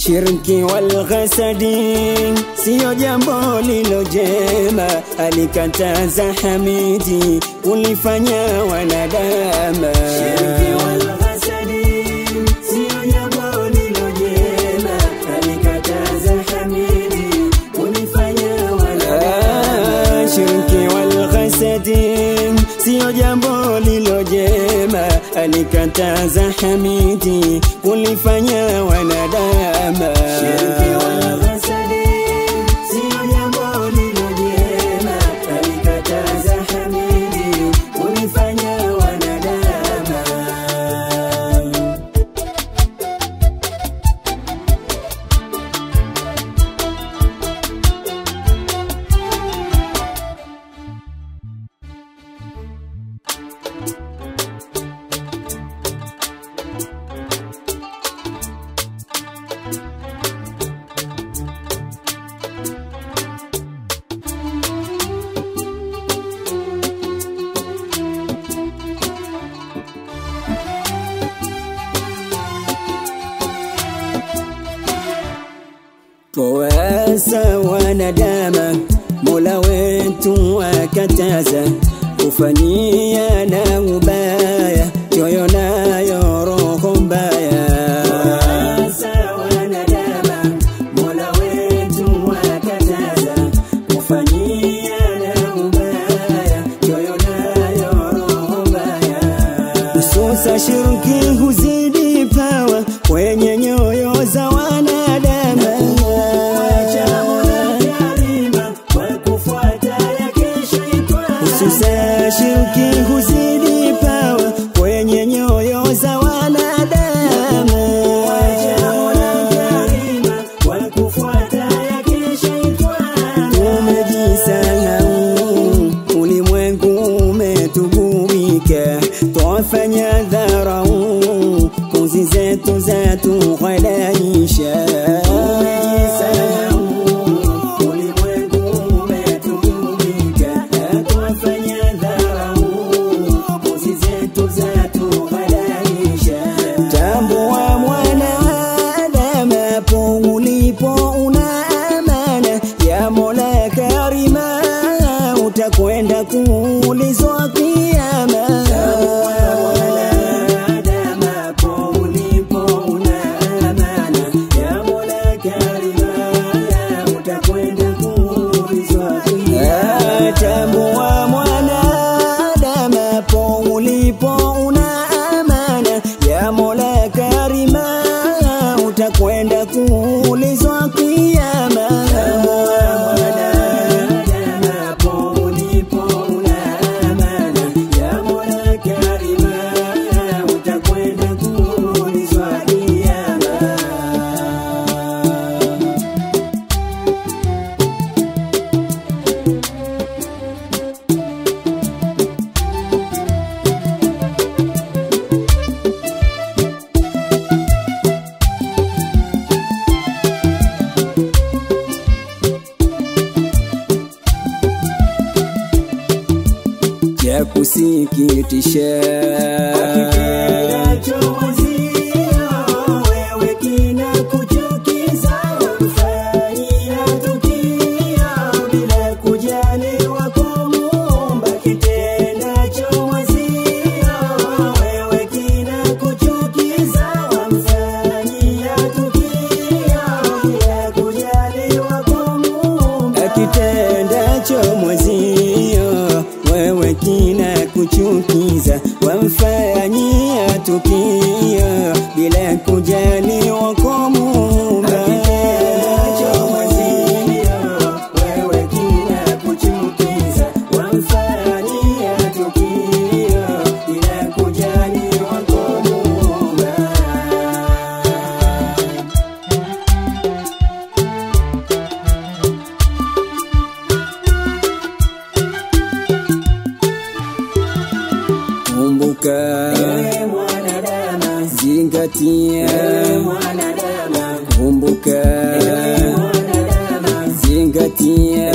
Shirki wal ghasadi sio jambo lilojema, alikataza Hamidi kulifanya wanadamu. Shirki wal ghasadi sio jambo lilojema, alikataza Hamidi kulifanya wanadamu. Shirki wal ghasadi sio jambo lilojema, alikataza Hamidi kulifanya wanadamu. Shirki wal ghasadi sio jambo lilojema, alikataza Hamidi kulifanya wanadamu. Tuwasa wanadama, Mola wetu akataza kufanyia na ubaya, choyo nayo roho mbaya. Tuwasa wanadama, Mola wetu akataza kufanyia na ubaya, choyo nayo roho mbaya. Hususa shirki huzidi pawa kwenye nyoyo za wanadamu. Hususa shirki huzidi pawa kwenye nyoyo za wanadamu. Tumejisahau, ulimwengu umetugubika, twafanya dharau, kuzi zetu za tughalaisha. Tambua mwanadamu, hapo ulipo una amana ya Mola Karima, utakwenda kuulizwa kiyama. Tambua mwanadamu, hapo ulipo una amana ya Mola Karima, utakwenda kuulizwa kiyama. Ya kusikitisha, akipendacho mwenzio wewe kinakuchukiza, wamfanyia tukio bila kujali wako Muumba. Kitendacho mwenzio wewe kinakuchukiza, wamfanyia tukio bila kujali wako Muumba. Kitendacho mwenzio wewe kinakuchukiza, wamfanyia tukio bila kujali wako Muumba. Kitendacho mwenzio wewe kinakuchukiza, wamfanyia tukio bila kujali wako Muumba. Kumbuka mwanadamu, zingatia mwanadamu. Kumbuka mwanadamu, zingatia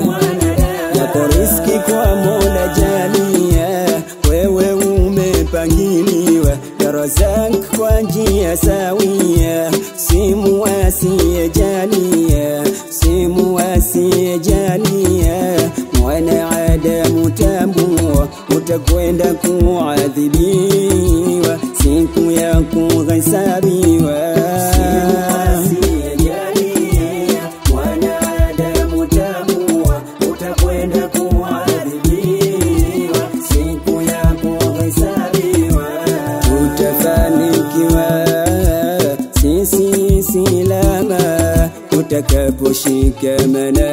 mwanadamu. Yako riziki kwa Mola jalia, wewe umepangiliwa يرزقك kwa njia sawia, si muasi jalia, si muasi jalia. Mwana Adamu tambua, utakwenda kuadhibiwa siku ya kuhesabiwa. Si muasi jalia, mwana Adamu tambua, utakwenda kuadhibiwa siku ya kuhesabiwa. Tutafanikiwa sisi silama, utakaposhikamana